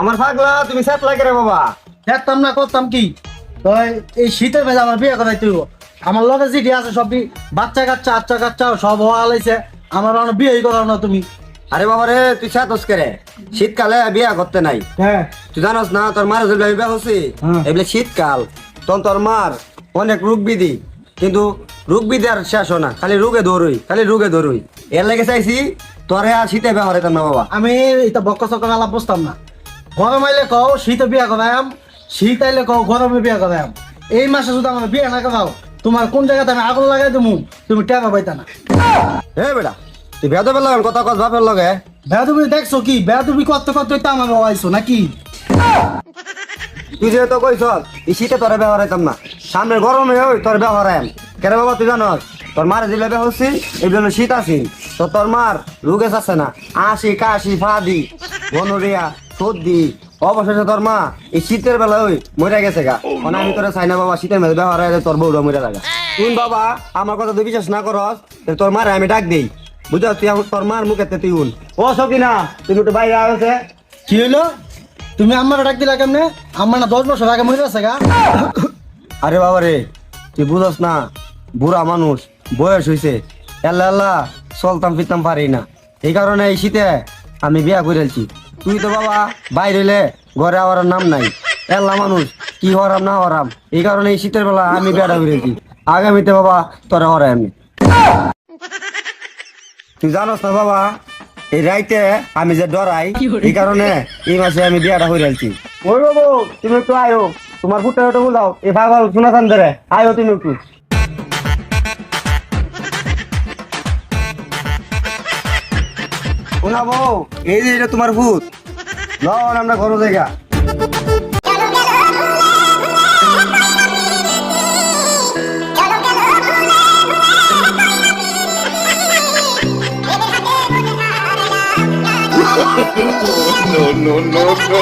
আমার পাগলা তুমি সাত লাগে রে বাবা। দেখতাম না করতাম কি তো এই শীতের ভেজা আমার বিয়ে করাই তুই আমার লগে জিডি আছে সব বাচ্চা কাচ্চা সব হওয়া লাইছে আমার বিয়ে করাও না তুমি। আরে বাবা রে তুই সাতস করে শীতকালে বিয়া করতে নাই। হ্যাঁ তুই জানোস না তোর মার যেগুলো বিয়া হচ্ছে এগুলো শীতকাল তখন তোর মার অনেক রোগ বিধি, কিন্তু রোগ বিধি আর শেষ হয় না, খালি রোগে ধরুই এর লেগে চাইছি তোরে আর শীতে বিয়া হরাইতাম না বাবা। আমি এটা বক্ক চক্ক আলাপ বুঝতাম না। গরম আইলে কও শীতে বিয়া করায়াম, শীত আইলে কও গরমে বিয়া করায়াম। এই মাসে যদি আমার বিয়ে না করাও তোমার কোন জায়গাতে আমি আগুন লাগাই দেবো তুমি টেকা পাইতা না। হে বেটা তুই বেয়া দেবে লাগান কথা কথা বাপের লগে। বেয়াদুবি দেখছো কি বেয়াদুবি করতে করতে তো আমার আইছো নাকি? তুই যেহেতু কইস এই শীতে তোরে বিয়া হরাইতাম না, সামনে গরমে ওই তোর বিয়া হরাইম কেন বাবা। তুই জানস তোর মার যেগুলো বিয়া হচ্ছি এগুলো শীত আছি তো তোর মার রোগে আছে না, আসি কাশি ফাদি গনোরিয়া সর্দি, অবশেষে তোর মা এই শীতের বেলা ওই মরে গেছে গা। মানে আমি তোরা চাই না বাবা শীতের মেলে বিয়া হরাই তোর বউরা মরে লাগা। তুই বাবা আমার কথা তুই বিশ্বাস না করস তোর মারে আমি ডাক দেই বুঝছ, তুই তোর মার মুখেতে তুই উন ও সকিনা তুমি একটু বাইরে আছে। কি হইলো তুমি আমার ডাক দিলা কেমনে? আমার না 10 বছর আগে মরে আছে গা। আরে বাবা রে তুই বুঝস না বুড়া মানুষ বয়স হয়েছে আল্লাহ আল্লাহ চলতাম ফিরতাম পারি না, এই কারণে এই শীতে আমি বিয়া করেছি। তুই তো বাবা বাইরে হইলে ঘরে আওয়ার নাম নাই, আল্লাহ মানুষ কি হরাম না হরাম, এই কারণে এই শীতের বেলা আমি বিয়াটা করেছি। আগামীতে বাবা তোরা হরাই আমি। তুই জানোস না বাবা এই রাইতে আমি যে ডরাই এই কারণে এই মাসে আমি বিয়াটা করেছি। ওই বাবু তুমি একটু আয়ো, তোমার ফুটে ওটা বুঝাও এই পাগল শোনাতাম ধরে আয়ো তুমি একটু। শোনাবো এই যে এটা তোমার ভূত লন আমরা ঘর জায়গা। no, no, no, no.